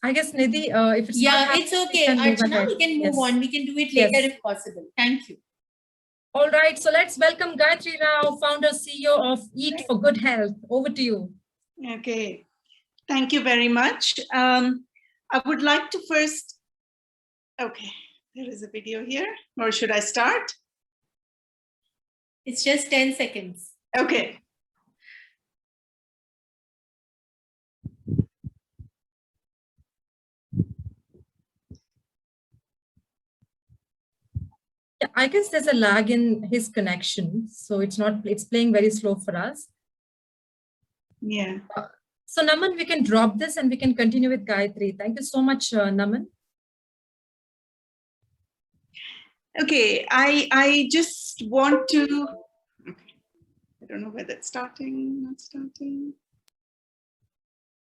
I guess, Nidhi, if it's Yeah, not it's okay. we Archana, we can move on. We can do it later if possible. Thank you. All right, so let's welcome Gayathri Rao, founder, CEO of Eat for Good Health. Over to you. Okay, thank you very much. I would like to first, okay, there is a video here, or should I start? It's just 10 seconds. Okay. I guess there's a lag in his connection, so it's playing very slow for us. Yeah. So Naman, we can drop this and we can continue with Gayathri. Thank you so much, Naman. Okay, I just want to, okay, I don't know whether it's starting, not starting.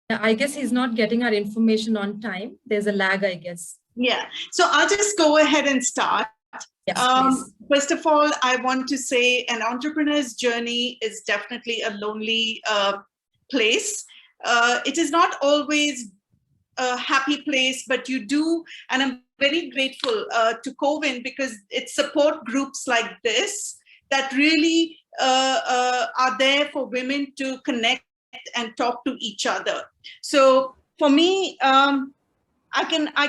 Yeah, I guess he's not getting our information on time. There's a lag, I guess. Yeah, so I'll just go ahead and start. Yes, first of all, I want to say an entrepreneur's journey is definitely a lonely place. It is not always a happy place, but you do, and I'm very grateful to COWE because it's support groups like this that really are there for women to connect and talk to each other. So for me, I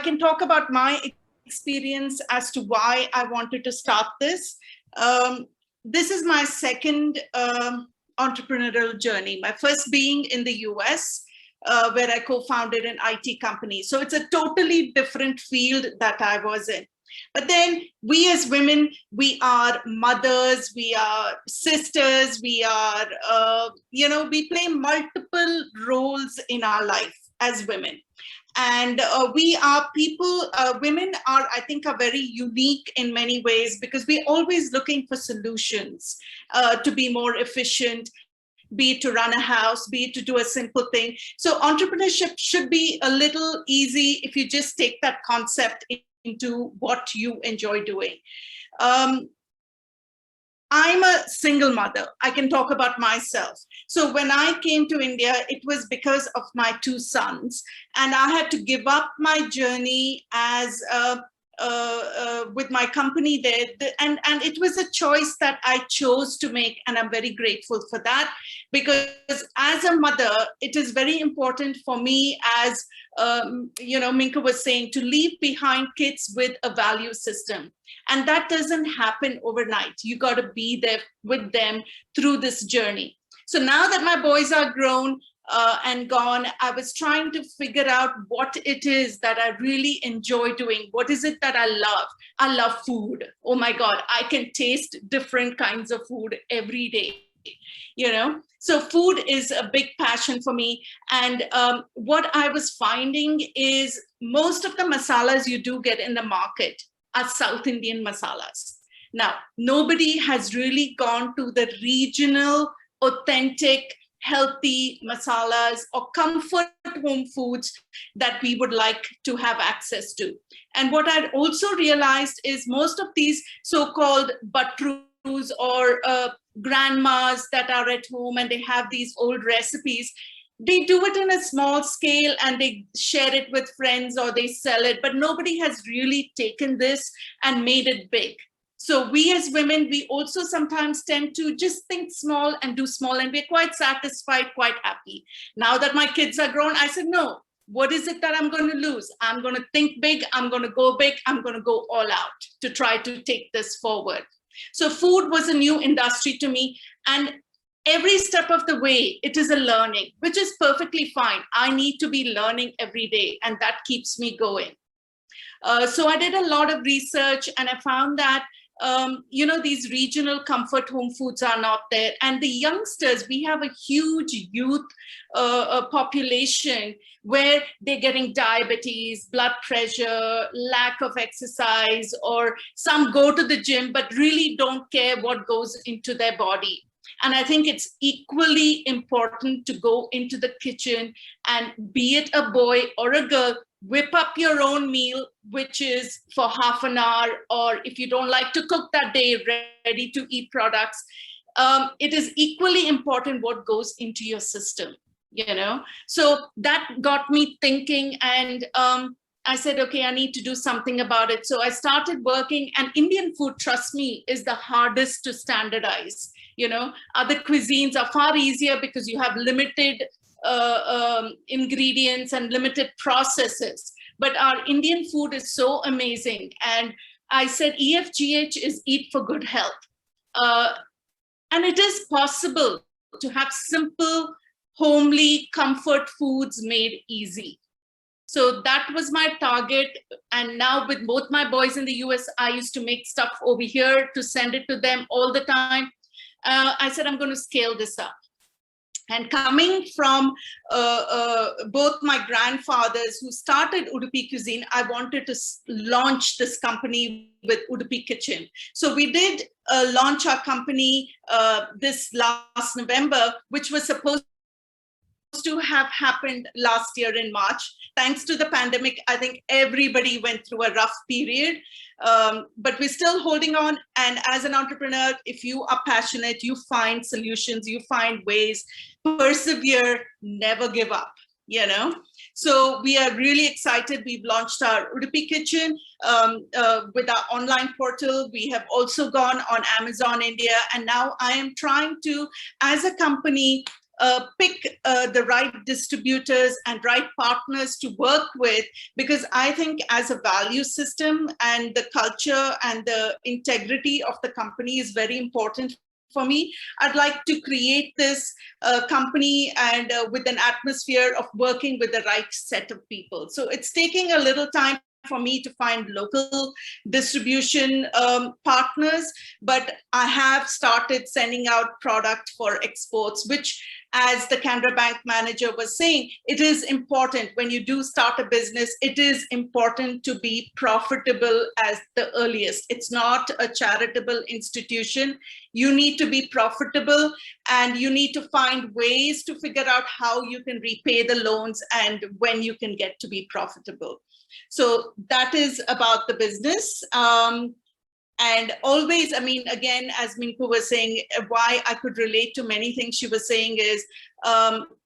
can talk about my experience as to why I wanted to start this. This is my second entrepreneurial journey. My first being in the US, where I co-founded an IT company. So it's a totally different field that I was in. But then we as women, we are mothers, we are sisters, we are, we play multiple roles in our life as women. And we are people, women are, I think, are very unique in many ways because we're always looking for solutions to be more efficient, be it to run a house, be it to do a simple thing. So entrepreneurship should be a little easy if you just take that concept into what you enjoy doing. I'm a single mother. I can talk about myself. So when I came to India, it was because of my two sons, and I had to give up my journey as with my company there, and it was a choice that I chose to make, and I'm very grateful for that, because as a mother, it is very important for me, as Minka was saying, to leave behind kids with a value system. And that doesn't happen overnight. You got to be there with them through this journey. So now that my boys are grown and gone, I was trying to figure out what it is that I really enjoy doing. What is it that I love? I love food. Oh my God, I can taste different kinds of food every day. So food is a big passion for me. And what I was finding is most of the masalas you do get in the market are South Indian masalas. Now, nobody has really gone to the regional, authentic, healthy masalas or comfort home foods that we would like to have access to. And what I'd also realized is most of these so-called batrus or grandmas that are at home and they have these old recipes, they do it in a small scale and they share it with friends or they sell it, but nobody has really taken this and made it big. So we as women, we also sometimes tend to just think small and do small, and we're quite satisfied, quite happy. Now that my kids are grown, I said, no, what is it that I'm going to lose? I'm going to think big, I'm going to go big, I'm going to go all out to try to take this forward. So food was a new industry to me, and every step of the way, it is a learning, which is perfectly fine. I need to be learning every day, and that keeps me going. So I did a lot of research, and I found that these regional comfort home foods are not there. And the youngsters, we have a huge youth population where they're getting diabetes, blood pressure, lack of exercise, or some go to the gym, but really don't care what goes into their body. And I think it's equally important to go into the kitchen and, be it a boy or a girl, whip up your own meal, which is for half an hour, or if you don't like to cook that day, ready to eat products. It is equally important what goes into your system. So that got me thinking, and I said, okay, I need to do something about it. So I started working, and Indian food, trust me, is the hardest to standardize. Other cuisines are far easier because you have limited ingredients and limited processes. But our Indian food is so amazing. And I said, EFGH is Eat for Good Health. And it is possible to have simple, homely comfort foods made easy. So that was my target. And now with both my boys in the US, I used to make stuff over here to send it to them all the time. I said, I'm going to scale this up. And coming from both my grandfathers who started Udupi Cuisine, I wanted to launch this company with Udupi Kitchen. So we did launch our company this last November, which was supposed to have happened last year in March. Thanks to the pandemic, I think everybody went through a rough period, but we're still holding on. And as an entrepreneur, if you are passionate, you find solutions, you find ways, persevere, never give up, So we are really excited. We've launched our Udupi Kitchen with our online portal. We have also gone on Amazon India. And now I am trying to, as a company, pick the right distributors and right partners to work with, because I think as a value system and the culture and the integrity of the company is very important for me. I'd like to create this company and with an atmosphere of working with the right set of people. So it's taking a little time for me to find local distribution partners, but I have started sending out product for exports, which, as the Canara Bank manager was saying, it is important when you do start a business, it is important to be profitable as the earliest. It's not a charitable institution. You need to be profitable, and you need to find ways to figure out how you can repay the loans and when you can get to be profitable. So that is about the business. And always, I mean, again, as Minku was saying, why I could relate to many things she was saying is,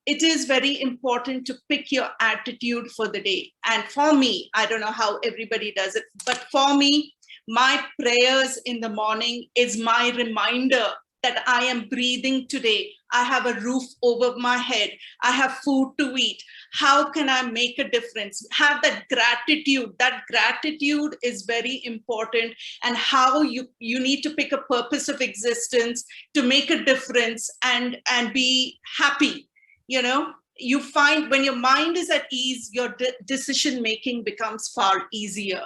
it is very important to pick your attitude for the day. And for me, I don't know how everybody does it, but for me, my prayers in the morning is my reminder that I am breathing today. I have a roof over my head. I have food to eat. How can I make a difference? Have that gratitude. That gratitude is very important, and how you need to pick a purpose of existence to make a difference and be happy. You find when your mind is at ease, your decision making becomes far easier.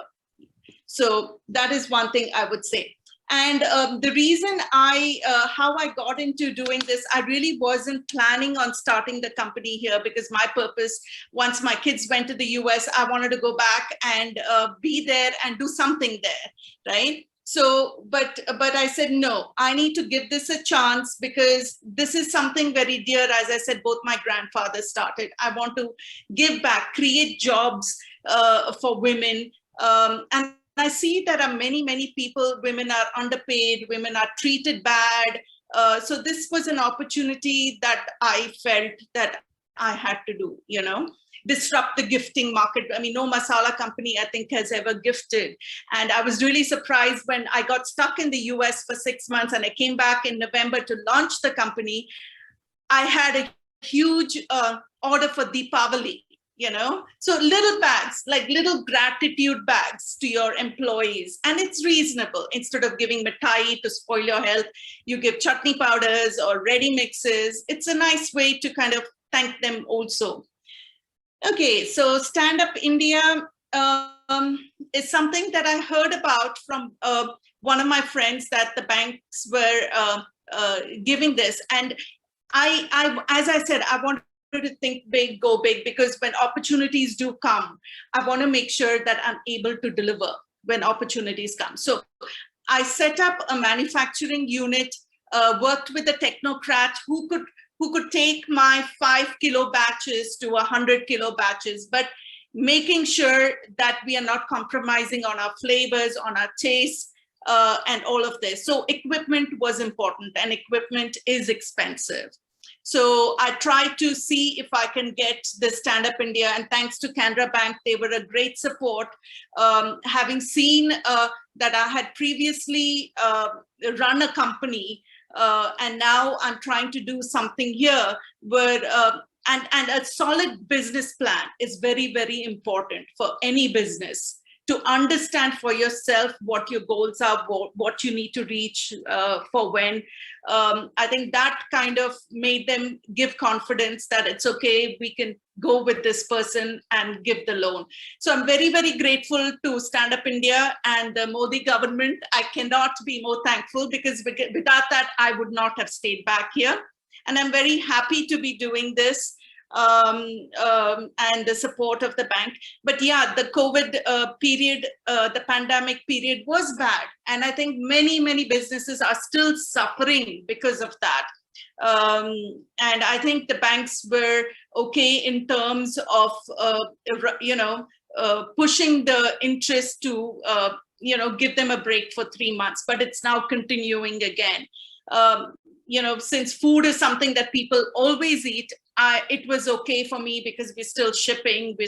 So that is one thing I would say. And the reason how I got into doing this, I really wasn't planning on starting the company here, because my purpose, once my kids went to the US, I wanted to go back and be there and do something there, right? So, but I said, no, I need to give this a chance, because this is something very dear. As I said, both my grandfathers started. I want to give back, create jobs for women. And I see there are many people, women are underpaid, women are treated bad. So this was an opportunity that I felt that I had to do, disrupt the gifting market. I mean, no masala company, I think, has ever gifted. And I was really surprised when I got stuck in the US for 6 months and I came back in November to launch the company. I had a huge order for Deepavali. So little bags, like little gratitude bags to your employees. And it's reasonable. Instead of giving mithai to spoil your health, you give chutney powders or ready mixes. It's a nice way to kind of thank them also. Okay, so Stand Up India is something that I heard about from one of my friends, that the banks were giving this. And as I said, I want to think big, go big, because when opportunities do come, I want to make sure that I'm able to deliver when opportunities come. So I set up a manufacturing unit, worked with a technocrat who could take my 5 kilo batches to 100 kilo batches, but making sure that we are not compromising on our flavors, on our taste, and all of this. So equipment was important, and equipment is expensive. So I tried to see if I can get the Stand Up India, and thanks to Canara Bank, they were a great support. Having seen that I had previously run a company, and now I'm trying to do something here where, and a solid business plan is very, very important for any business. To understand for yourself what your goals are, what you need to reach for when. I think that kind of made them give confidence that it's okay, we can go with this person and give the loan. So I'm very, very grateful to Stand Up India and the Modi government. I cannot be more thankful, because without that, I would not have stayed back here. And I'm very happy to be doing this. And the support of the bank. But yeah, the COVID period, the pandemic period was bad. And I think many, many businesses are still suffering because of that. And I think the banks were okay in terms of, pushing the interest to, give them a break for 3 months, but it's now continuing again. Since food is something that people always eat, it was okay for me because we're still shipping, we're